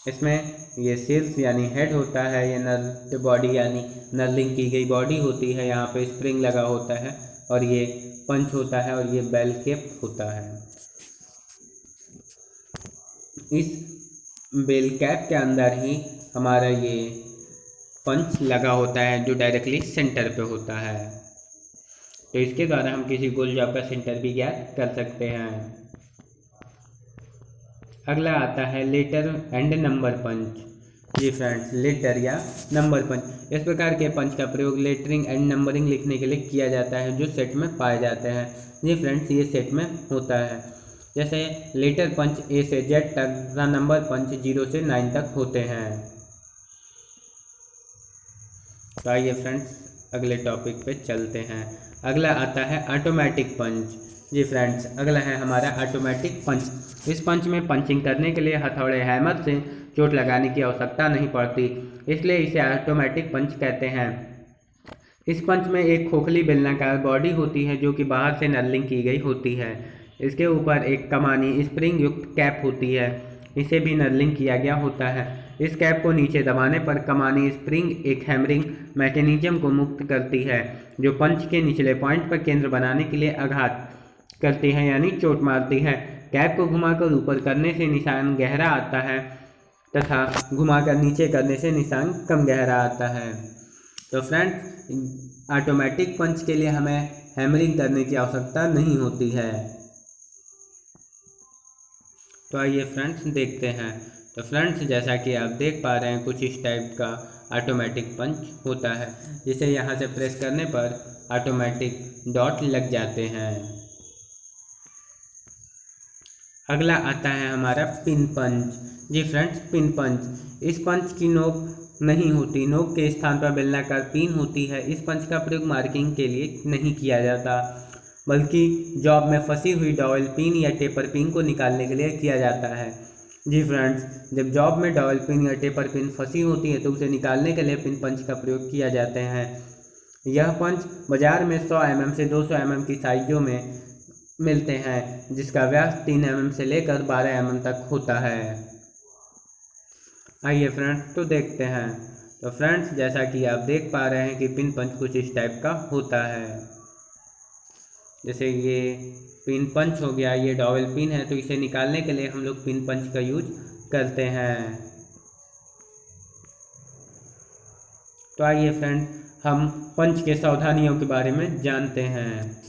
इसमें ये शीर्ष यानी हेड होता है, ये नर बॉडी यानी नर्लिंग की गई बॉडी होती है, यहाँ पे स्प्रिंग लगा होता है और ये पंच होता है और ये बेल कैप होता है। इस बेल कैप के अंदर ही हमारा ये पंच लगा होता है जो डायरेक्टली सेंटर पे होता है। तो इसके द्वारा हम किसी गोल जाप का सेंटर भी ज्ञात कर सकते हैं। अगला आता है लेटर एंड नंबर पंच। जी फ्रेंड्स, लेटर या नंबर पंच। इस प्रकार के पंच का प्रयोग लेटरिंग एंड नंबरिंग लिखने के लिए किया जाता है, जो सेट में पाए जाते हैं। जी फ्रेंड्स, ये सेट में होता है। जैसे लेटर पंच A से Z तक तथा नंबर पंच 0 से 9 तक होते हैं। तो आइए फ्रेंड्स अगले टॉपिक पे चलते हैं। अगला आता है ऑटोमेटिक पंच। जी फ्रेंड्स, अगला है हमारा ऑटोमेटिक पंच। इस पंच में पंचिंग करने के लिए हथौड़े हैमर से चोट लगाने की आवश्यकता नहीं पड़ती, इसलिए इसे ऑटोमेटिक पंच कहते हैं। इस पंच में एक खोखली बेलनाकार बॉडी होती है जो कि बाहर से नर्लिंग की गई होती है। इसके ऊपर एक कमानी स्प्रिंग युक्त कैप होती है, इसे भी नर्लिंग किया गया होता है। इस कैप को नीचे दबाने पर कमानी स्प्रिंग एक हैमरिंग मैकेनिज्म को मुक्त करती है, जो पंच के निचले पॉइंट पर केंद्र बनाने के लिए आघात करती है, यानी चोट मारती है। कैप को घुमाकर ऊपर करने से निशान गहरा आता है तथा घुमाकर नीचे करने से निशान कम गहरा आता है। तो फ्रेंड्स, ऑटोमेटिक पंच के लिए हमें हैमरिंग करने की आवश्यकता नहीं होती है। तो आइए फ्रेंड्स देखते हैं। तो फ्रेंड्स, जैसा कि आप देख पा रहे हैं, कुछ इस टाइप का ऑटोमेटिक पंच होता है, जिसे यहाँ से प्रेस करने पर ऑटोमेटिक डॉट लग जाते हैं। अगला आता है हमारा पिन पंच। जी फ्रेंड्स, पिन पंच। इस पंच की नोक नहीं होती, नोक के स्थान पर बेलनाकार पिन होती है। इस पंच का प्रयोग मार्किंग के लिए नहीं किया जाता, बल्कि जॉब में फंसी हुई डॉयल पिन या टेपर पिन को निकालने के लिए किया जाता है। जी फ्रेंड्स, जब जॉब में डॉयल पिन या टेपर पिन फंसी होती है तो उसे निकालने के लिए पिन पंच का प्रयोग किया जाते हैं। यह पंच बाजार में 100 mm से 200 mm की साइजों में मिलते हैं, जिसका व्यास 3 mm से लेकर 12 mm तक होता है। आइए फ्रेंड्स, तो देखते हैं। तो फ्रेंड्स, जैसा कि आप देख पा रहे हैं कि पिन पंच कुछ इस टाइप का होता है। जैसे ये पिन पंच हो गया, ये डॉयल पिन है, तो इसे निकालने के लिए हम लोग पिन पंच का यूज करते हैं। तो आइए फ्रेंड्स, हम पंच के सावधानियों के बारे में जानते हैं।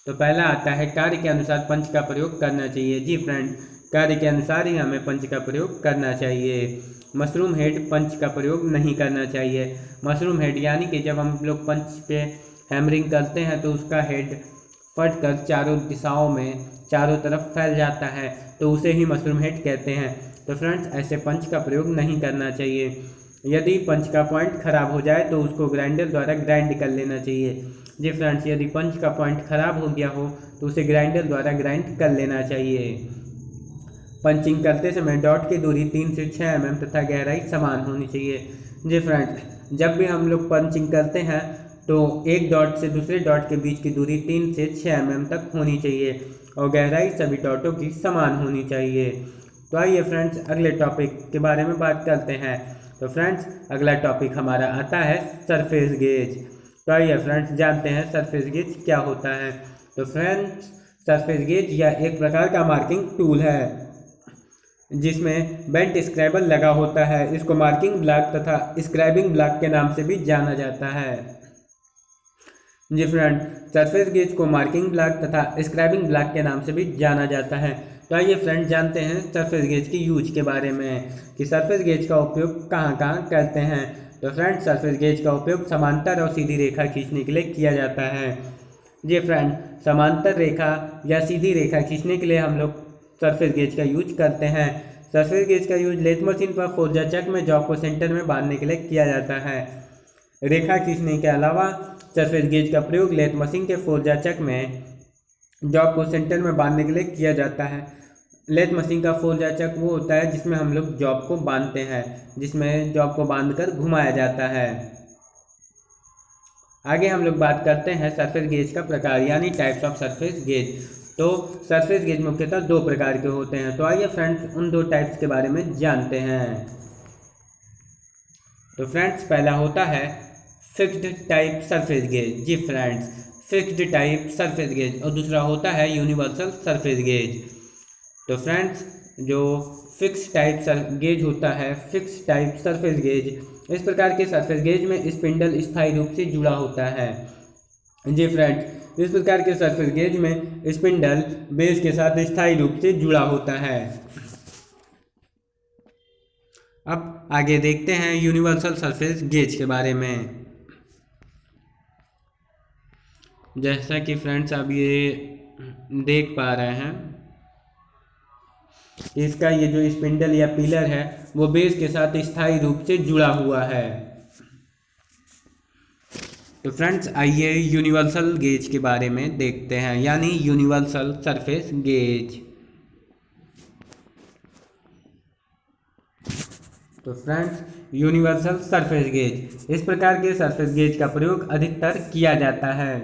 तो पहला आता है कार्य के अनुसार पंच का प्रयोग करना चाहिए। जी फ्रेंड, कार्य के अनुसार ही हमें पंच का प्रयोग करना चाहिए। मशरूम हेड पंच का प्रयोग नहीं करना चाहिए। मशरूम हेड यानी कि जब हम लोग पंच पे हैमरिंग करते हैं तो उसका हेड फट कर चारों दिशाओं में चारों तरफ फैल जाता है, तो उसे ही मशरूम हेड कहते हैं। तो फ्रेंड्स, ऐसे पंच का प्रयोग नहीं करना चाहिए। यदि पंच का पॉइंट खराब हो जाए तो उसको ग्राइंडर द्वारा ग्राइंड कर लेना चाहिए। जी फ्रेंड्स, यदि पंच का पॉइंट खराब हो गया हो तो उसे ग्राइंडर द्वारा ग्राइंड कर लेना चाहिए। पंचिंग करते समय डॉट की दूरी 3 से 6 mm तथा गहराई समान होनी चाहिए। जी फ्रेंड्स, जब भी हम लोग पंचिंग करते हैं तो एक डॉट से दूसरे डॉट के बीच की दूरी 3 से 6 mm तक होनी चाहिए और गहराई सभी डॉटों की समान होनी चाहिए। तो आइए फ्रेंड्स, अगले टॉपिक के बारे में बात करते हैं। तो फ्रेंड्स, अगला टॉपिक हमारा आता है सरफेस गेज। तो आइए फ्रेंड्स, जानते हैं सरफेस गेज क्या होता है। तो फ्रेंड्स, सरफेस गेज यह एक प्रकार का मार्किंग टूल है जिसमें बेंट स्क्रैबल लगा होता है। इसको मार्किंग ब्लॉक तथा स्क्रैबिंग ब्लॉक के नाम से भी जाना जाता है। जी फ्रेंड, सरफेस गेज को मार्किंग ब्लॉक तथा स्क्रैबिंग ब्लॉक के नाम से भी जाना जाता है। तो आइए फ्रेंड, जानते हैं सरफेस गेज की यूज के बारे में कि सरफेस गेज का उपयोग कहाँ कहाँ करते हैं। तो फ्रेंड, सरफेस गेज का उपयोग समांतर और सीधी रेखा खींचने के लिए किया जाता है। जी फ्रेंड, समांतर रेखा या सीधी रेखा खींचने के लिए हम लोग सरफेस गेज का यूज करते हैं। सरफेस गेज का यूज लेथ मशीन पर फोर्जा चक में जॉब को सेंटर में बांधने के लिए किया जाता है। रेखा खींचने के अलावा सरफेस गेज का प्रयोग लेथ मशीन के फोर्जा चक में जॉब को सेंटर में बांधने के लिए किया जाता है। लेथ मशीन का फोर्जा चक वो होता है जिसमें हम लोग जॉब को बांधते हैं, जिसमें जॉब को बांधकर घुमाया जाता है। आगे हम लोग बात करते हैं सरफेस गेज का प्रकार यानी टाइप्स ऑफ सरफेस गेज। तो सरफेस गेज मुख्यतः 2 प्रकार के होते हैं। तो आइए फ्रेंड्स, उन 2 टाइप्स के बारे में जानते हैं। तो फ्रेंड्स, पहला होता है फिक्स्ड टाइप सरफेस गेज। जी friends, fixed type surface gauge. और दूसरा होता है यूनिवर्सल सरफेस गेज। तो फ्रेंड्स, जो फिक्स टाइप गेज होता है, फिक्स टाइप सरफेस गेज, इस प्रकार के सरफेस गेज में स्पिंडल स्थायी रूप से जुड़ा होता है। जी फ्रेंड्स, इस प्रकार के सरफेस गेज में स्पिंडल बेस के साथ स्थायी रूप से जुड़ा होता है। अब आगे देखते हैं यूनिवर्सल सरफेस गेज के बारे में। जैसा कि फ्रेंड्स आप ये देख पा रहे हैं, इसका ये जो स्पिंडल या पिलर है वो बेस के साथ स्थायी रूप से जुड़ा हुआ है। तो फ्रेंड्स आइए यूनिवर्सल गेज के बारे में देखते हैं, यानी यूनिवर्सल सरफेस गेज। तो फ्रेंड्स यूनिवर्सल सरफेस गेज, इस प्रकार के सरफेस गेज का प्रयोग अधिकतर किया जाता है।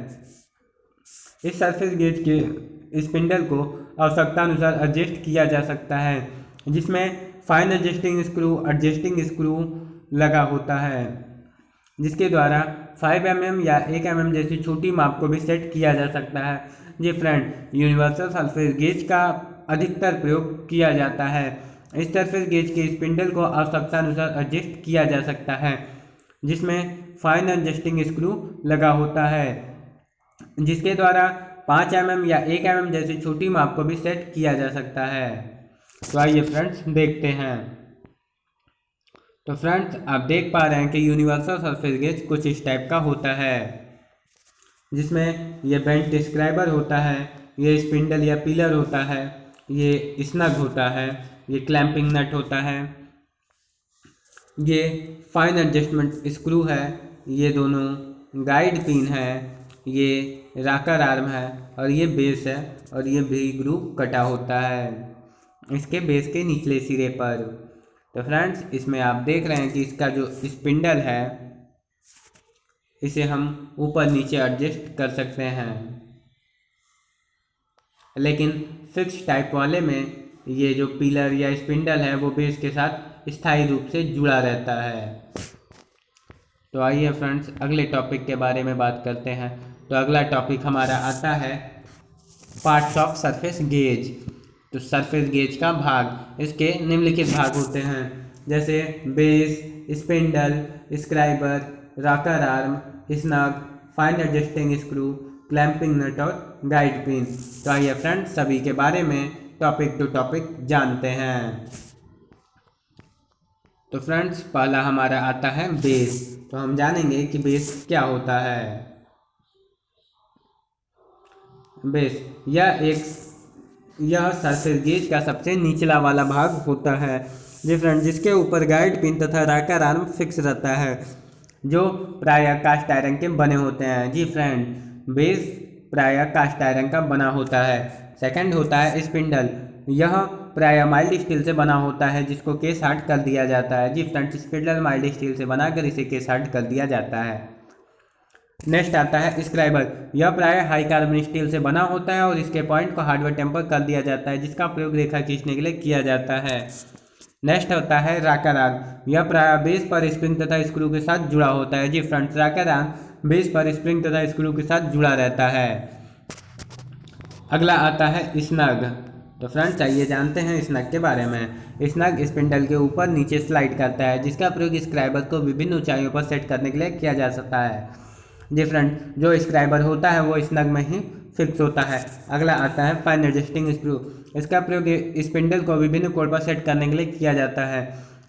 इस सरफेस गेज के स्पिंडल को आवश्यकता अनुसार एडजस्ट किया जा सकता है, जिसमें फाइन एडजस्टिंग स्क्रू लगा होता है, जिसके द्वारा 5 mm या 1 mm जैसी छोटी माप को भी सेट किया जा सकता है। जी फ्रेंड, यूनिवर्सल सरफेस गेज का अधिकतर प्रयोग किया जाता है। इस सरफेस गेज के स्पिंडल को आवश्यकता अनुसार एडजस्ट किया जा सकता है, जिसमें फाइन एडजस्टिंग स्क्रू लगा होता है, जिसके द्वारा 5 mm या 1 mm जैसी छोटी माप को भी सेट किया जा सकता है। तो आइए फ्रेंड्स देखते हैं। तो फ्रेंड्स आप देख पा रहे हैं कि यूनिवर्सल सरफेस गेज कुछ इस टाइप का होता है, जिसमें ये बेंट डिस्क्राइबर होता है, ये स्पिंडल या पिलर होता है, ये स्नग होता है, ये क्लैंपिंग नट होता है, ये फाइन एडजस्टमेंट स्क्रू है, ये दोनों गाइड पिन है, ये राकर आर्म है, और ये बेस है, और ये भी ग्रू कटा होता है इसके बेस के निचले सिरे पर। तो फ्रेंड्स इसमें आप देख रहे हैं कि इसका जो स्पिंडल है, इसे हम ऊपर नीचे एडजस्ट कर सकते हैं, लेकिन फिक्स टाइप वाले में ये जो पिलर या स्पिंडल है वो बेस के साथ स्थायी रूप से जुड़ा रहता है। तो आइए फ्रेंड्स अगले टॉपिक के बारे में बात करते हैं। तो अगला टॉपिक हमारा आता है पार्ट्स ऑफ सरफेस गेज। तो सरफेस गेज का भाग, इसके निम्नलिखित भाग होते हैं, जैसे base, spindle, scriber, rocker arm, snug, fine adjusting screw, clamping nut और गाइड पिन। तो आइए फ्रेंड्स सभी के बारे में टॉपिक टू टॉपिक जानते हैं। तो फ्रेंड्स पहला हमारा आता है बेस। तो हम जानेंगे कि बेस क्या होता है। बेस यह सरफेस गेज का सबसे निचला वाला भाग होता है, जी फ्रेंड, जिसके ऊपर गाइड पिन तथा राकर आर्म फिक्स रहता है, जो प्रायः कास्ट आयरन के बने होते हैं। जी फ्रेंड, बेस प्रायः कास्ट आयरन का बना होता है। सेकंड होता है स्पिंडल। यह प्रायः माइल्ड स्टील से बना होता है, जिसको केस हार्ड कर दिया जाता है। जी फ्रेंड, स्पिंडल माइल्ड स्टील से बनाकर इसे केस हार्ड कर दिया जाता है। नेक्स्ट आता है स्क्राइबर। यह प्रायः हाई कार्बन स्टील से बना होता है और इसके पॉइंट को हार्डवेयर टेम्पर कर दिया जाता है, जिसका प्रयोग रेखा खींचने के लिए किया जाता है। नेक्स्ट होता है राकर आर्म। यह प्रायः बेस पर स्प्रिंग तथा स्क्रू के साथ जुड़ा होता है। जी फ्रेंड्स, राकर आर्म बेस पर स्प्रिंग तथा स्क्रू के साथ जुड़ा रहता है। अगला आता है स्नग। तो फ्रेंड्स आइए जानते हैं स्नग के बारे में। स्नग स्पिंडल के ऊपर नीचे स्लाइड करता है, जिसका प्रयोग स्क्राइबर को विभिन्न ऊंचाइयों पर सेट करने के लिए किया जा सकता है। जी फ्रेंड, जो स्क्राइबर होता है वो स्नग में ही फिक्स होता है। अगला आता है फाइन एडजस्टिंग स्क्रू। इसका प्रयोग स्पिंडल को विभिन्न कोण पर सेट करने के लिए किया जाता है।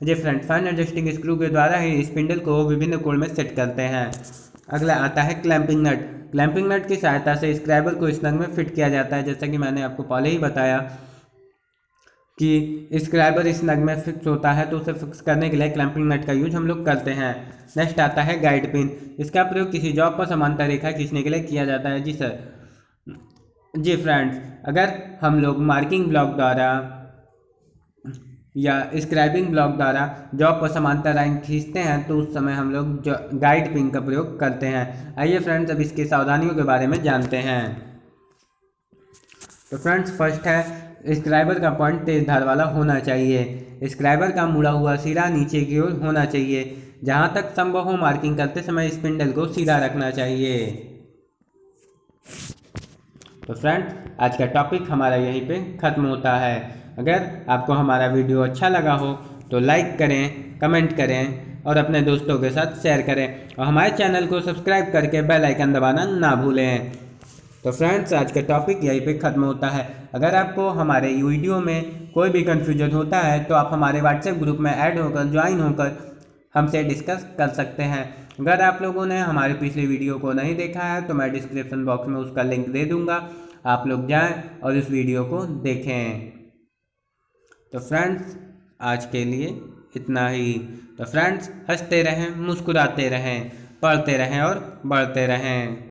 जी फ्रेंड, फाइन एडजस्टिंग स्क्रू के द्वारा ही स्पिंडल को विभिन्न कोण में सेट करते हैं। अगला आता है क्लैंपिंग नट। क्लैंपिंग नट की सहायता से स्क्राइबर को स्नग में फिट किया जाता है। जैसा कि मैंने आपको पहले ही बताया कि स्क्राइबर स्नग में फिक्स होता है, तो उसे फिक्स करने के लिए क्लैंपिंग नट का यूज हम लोग करते हैं। नेक्स्ट आता है गाइड पिन। इसका प्रयोग किसी जॉब पर समांतर रेखा खींचने के लिए किया जाता है। जी सर, जी फ्रेंड्स, अगर हम लोग मार्किंग ब्लॉक द्वारा या स्क्राइबिंग ब्लॉक द्वारा जॉब पर समांतर लाइन खींचते हैं, तो उस समय हम लोग गाइड पिन का प्रयोग करते हैं। आइए फ्रेंड्स अब इसकी सावधानियों के बारे में जानते हैं। तो फ्रेंड्स फर्स्ट है स्क्राइबर का पॉइंट तेज धार वाला होना चाहिए। स्क्राइबर का मुड़ा हुआ सिरा नीचे की ओर होना चाहिए। जहां तक संभव हो मार्किंग करते समय स्पिंडल को सीधा रखना चाहिए। तो फ्रेंड्स आज का टॉपिक हमारा यहीं पे ख़त्म होता है। अगर आपको हमारा वीडियो अच्छा लगा हो तो लाइक करें, कमेंट करें और अपने दोस्तों के साथ शेयर करें, और हमारे चैनल को सब्सक्राइब करके बेल आइकन दबाना ना भूलें। तो फ्रेंड्स आज का टॉपिक यहीं पे ख़त्म होता है। अगर आपको हमारे वीडियो में कोई भी कन्फ्यूजन होता है तो आप हमारे व्हाट्सएप ग्रुप में ऐड होकर, ज्वाइन होकर हमसे डिस्कस कर सकते हैं। अगर आप लोगों ने हमारे पिछले वीडियो को नहीं देखा है तो मैं डिस्क्रिप्शन बॉक्स में उसका लिंक दे दूंगा, आप लोग जाएं और इस वीडियो को देखें। तो फ्रेंड्स आज के लिए इतना ही। तो फ्रेंड्स हंसते रहें, मुस्कुराते रहें। पढ़ते रहें और बढ़ते रहें।